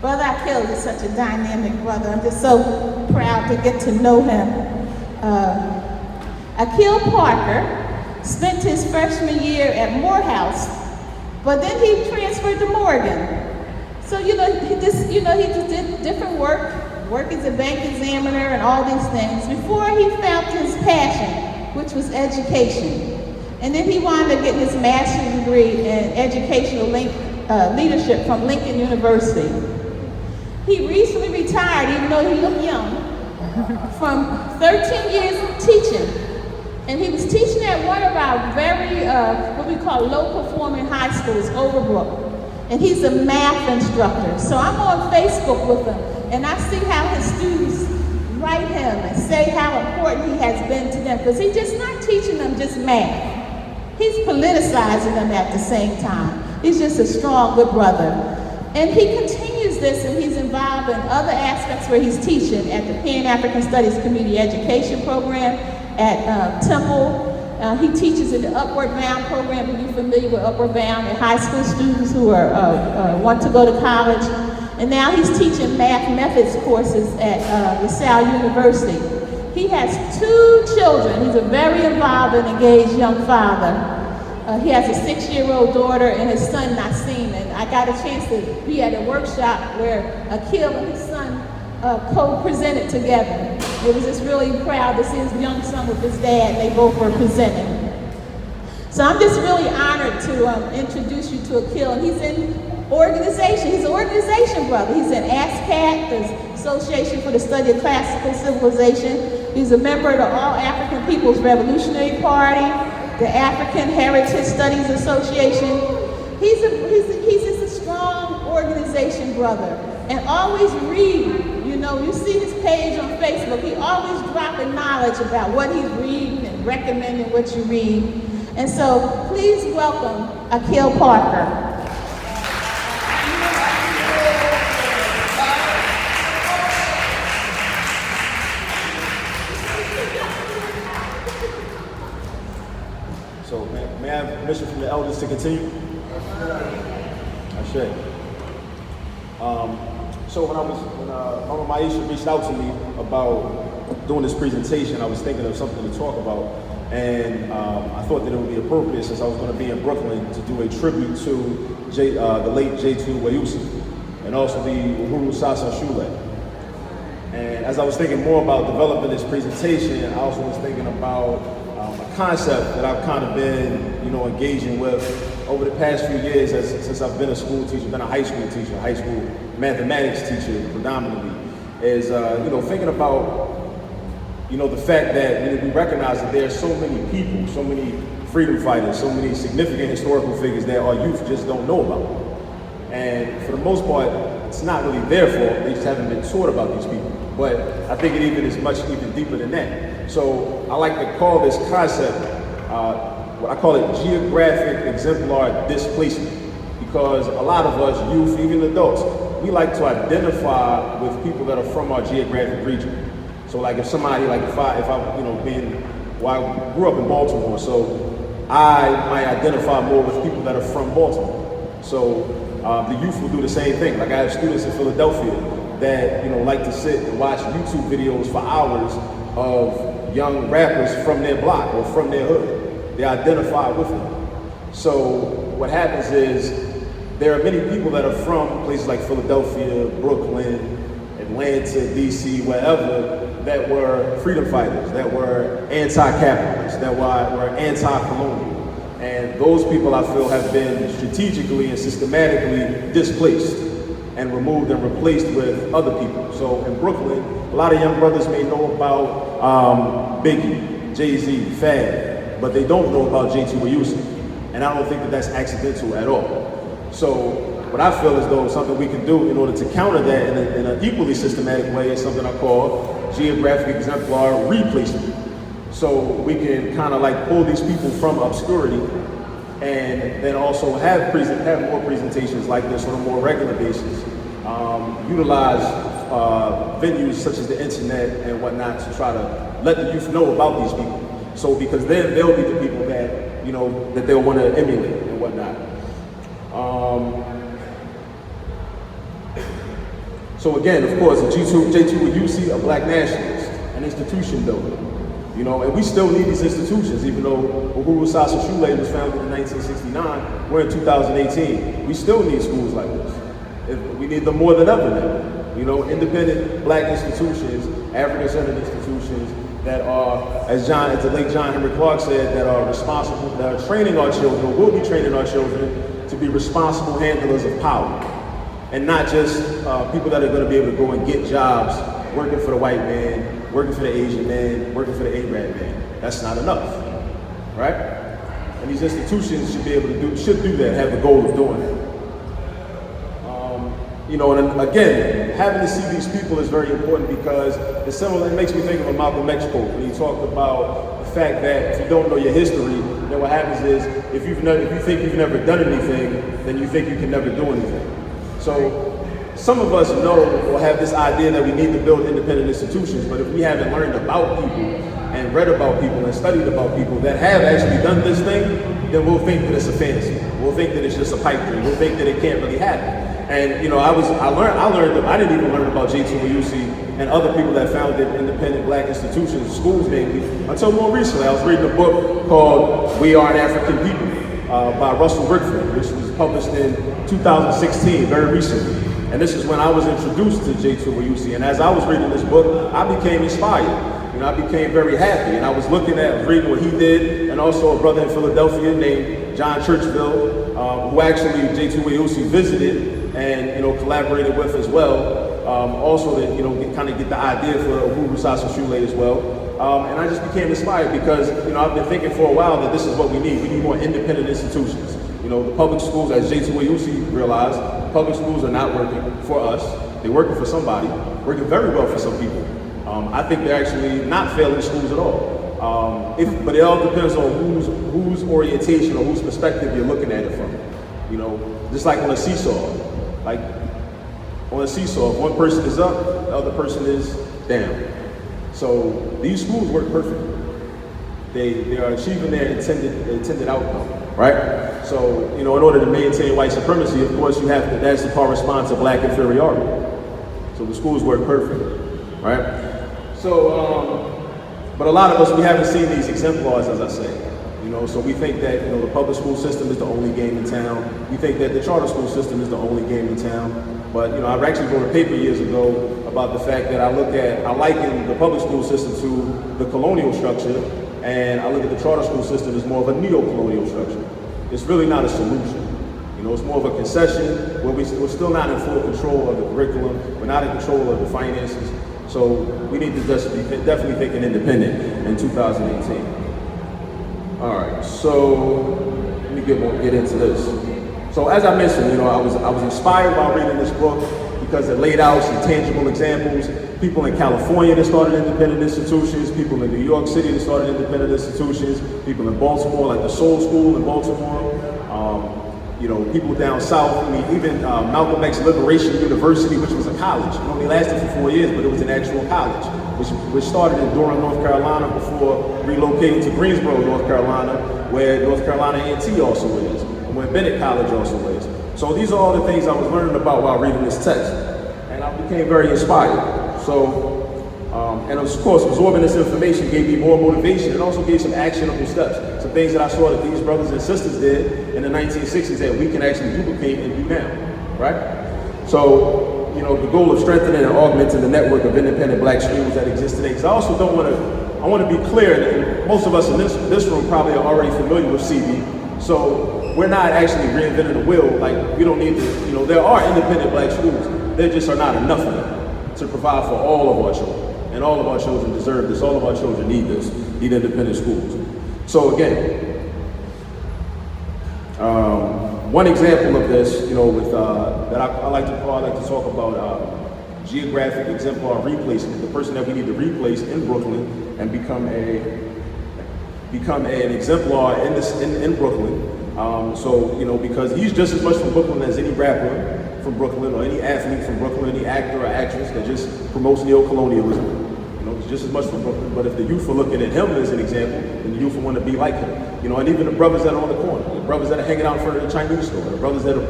Brother Akil is such a dynamic brother. I'm just so proud to get to know him. Akil Parker spent his freshman year at Morehouse, but then he transferred to Morgan. So, he just did different work as a bank examiner and all these things before he found his passion, which was education. And then he wound up getting his master's degree in educational leadership from Lincoln University. He recently retired, even though he looked young, from 13 years of teaching. And he was teaching at one of our very, what we call low-performing high schools, Overbrook. And he's a math instructor. So I'm on Facebook with him, and I see how his students write him and say how important he has been to them, because he's just not teaching them just math. He's politicizing them at the same time. He's just a strong, good brother. And he continues this, and he's involved in other aspects where he's teaching at the Pan-African Studies Community Education Program at Temple. He teaches in the Upward Bound program. Are you familiar with Upward Bound? And high school students who want to go to college. And now he's teaching math methods courses at LaSalle University. He has 2 children. He's a very involved and engaged young father. He has a 6-year-old daughter and his son Nassim. And I got a chance to be at a workshop where Akil and his son co-presented together. It was just really proud to see his young son with his dad. They both were presenting. So I'm just really honored to introduce you to Akil. And he's in organization. He's an organization brother. He's in ASCAT, the Association for the Study of Classical Civilization. He's a member of the All African People's Revolutionary Party, the African Heritage Studies Association. He's just a strong organization brother. And always read. You see his page on Facebook. He always dropping knowledge about what he's reading and recommending what you read. And so please welcome Akil Parker. So may I have permission from the elders to continue? I should. So when Mama Maisha reached out to me about doing this presentation, I was thinking of something to talk about, and I thought that it would be appropriate, since I was going to be in Brooklyn, to do a tribute to the late J2 Wayusi, and also the Uhuru Sasa Shule. And as I was thinking more about developing this presentation, I also was thinking about a concept that I've kind of been, engaging with over the past few years since I've been a school teacher, been a high school teacher, high school mathematics teacher predominantly, is, thinking about, the fact that we recognize that there are so many people, so many freedom fighters, so many significant historical figures that our youth just don't know about. And for the most part, it's not really their fault, they just haven't been taught about these people. But I think it is much deeper than that. So I like to call this concept, I call it geographic exemplar displacement, because a lot of us, youth, even adults, we like to identify with people that are from our geographic region. So like if somebody, I grew up in Baltimore, so I might identify more with people that are from Baltimore. So the youth will do the same thing. Like I have students in Philadelphia that like to sit and watch YouTube videos for hours of young rappers from their block or from their hood. They identify with them. So what happens is there are many people that are from places like Philadelphia, Brooklyn, Atlanta, DC, wherever, that were freedom fighters, that were anti-capitalist, that were anti-colonial. And those people, I feel, have been strategically and systematically displaced and removed and replaced with other people. So in Brooklyn, a lot of young brothers may know about Biggie, Jay-Z, Fab, but they don't know about J2 Wayusi. And I don't think that that's accidental at all. So what I feel as though something we can do in order to counter that in an equally systematic way is something I call geographic exemplar replacement. So we can kind of like pull these people from obscurity and then also have more presentations like this on a more regular basis. Utilize venues such as the internet and whatnot to try to let the youth know about these people. So because then they'll be the people that, that they'll want to emulate and whatnot. So again, of course, a J2 a black nationalist, an institution builder. You know, and we still need these institutions, even though Uhuru Sasa Shule was founded in 1969, we're in 2018. We still need schools like this. We need them more than ever now. You know, independent black institutions, African-centered institutions that are, as the late John Henry Clark said, that are responsible, that are training our children, or will be training our children to be responsible handlers of power. And not just people that are going to be able to go and get jobs working for the white man, working for the Asian man, working for the Arab man. That's not enough, right? And these institutions should be able to do that, have the goal of doing it. You know, and again, having to see these people is very important because it's similar. It makes me think of a Malcolm X quote when he talked about the fact that if you don't know your history, then what happens is if you think you've never done anything, then you think you can never do anything. So some of us know or have this idea that we need to build independent institutions, but if we haven't learned about people and read about people and studied about people that have actually done this thing, then we'll think that it's a fantasy. We'll think that it's just a pipe dream. We'll think that it can't really happen. And you know, I didn't even learn about J2 and other people that founded independent black institutions, schools mainly, until more recently. I was reading a book called We Are an African People by Russell Rickford, which was published in 2016, very recently. And this is when I was introduced to J2 and as I was reading this book, I became inspired. You know, I became very happy, and I was reading what he did, and also a brother in Philadelphia named John Churchville, who actually J2 visited and, you know, collaborated with as well. Also to, you know, kind of get the idea for Uhuru Sasa Shule as well. And I just became inspired because, you know, I've been thinking for a while that this is what we need. We need more independent institutions. You know, the public schools, as J2 realized, public schools are not working for us. They're working for somebody, working very well for some people. I think they're actually not failing schools at all. But it all depends on whose orientation or whose perspective you're looking at it from. You know, just like on a seesaw. Like on a seesaw, if one person is up, the other person is down. So these schools work perfectly. They are achieving their intended outcome, right? So, you know, in order to maintain white supremacy, of course, that's the correspond to black inferiority. So the schools work perfectly, right? So, but a lot of us, we haven't seen these exemplars, as I say. You know, so we think that, you know, the public school system is the only game in town. We think that the charter school system is the only game in town. But, you know, I've actually wrote a paper years ago about the fact that I liken the public school system to the colonial structure, and I look at the charter school system as more of a neo-colonial structure. It's really not a solution. You know, it's more of a concession where we're still not in full control of the curriculum. We're not in control of the finances. So we need to just be definitely thinking independent in 2018. All right, so let me get into this. So as I mentioned, you know, I was inspired by reading this book because it laid out some tangible examples. People in California that started independent institutions, people in New York City that started independent institutions, people in Baltimore, like the Soul School in Baltimore, you know, people down south. I mean, even Malcolm X Liberation University, which was a college. It only lasted for 4 years, but it was an actual college, which started in Durham, North Carolina, before relocating to Greensboro, North Carolina, where North Carolina A&T also is, and where Bennett College also is. So these are all the things I was learning about while reading this text, and I became very inspired. So, and of course, absorbing this information gave me more motivation. It also gave some actionable steps, some things that I saw that these brothers and sisters did in the 1960s that we can actually duplicate and do now, right? So, you know, the goal of strengthening and augmenting the network of independent black schools that exist today. Because I also I want to be clear that most of us in this room probably are already familiar with CB. So we're not actually reinventing the wheel. Like, we don't need to, you know, there are independent black schools. There just are not enough of them to provide for all of our children. And all of our children deserve this. All of our children need this, need independent schools. So again, one example of this, you know, with that I like to talk about geographic exemplar replacement. The person that we need to replace in Brooklyn and become an exemplar in Brooklyn. So, you know, because he's just as much from Brooklyn as any rapper from Brooklyn or any athlete from Brooklyn, any actor or actress that just promotes neo-colonialism. You know, he's just as much from Brooklyn. But if the youth are looking at him as an example, then the youth will want to be like him. You know, and even the brothers that are on the corner, the brothers that are hanging out in front of the Chinese store, the brothers that are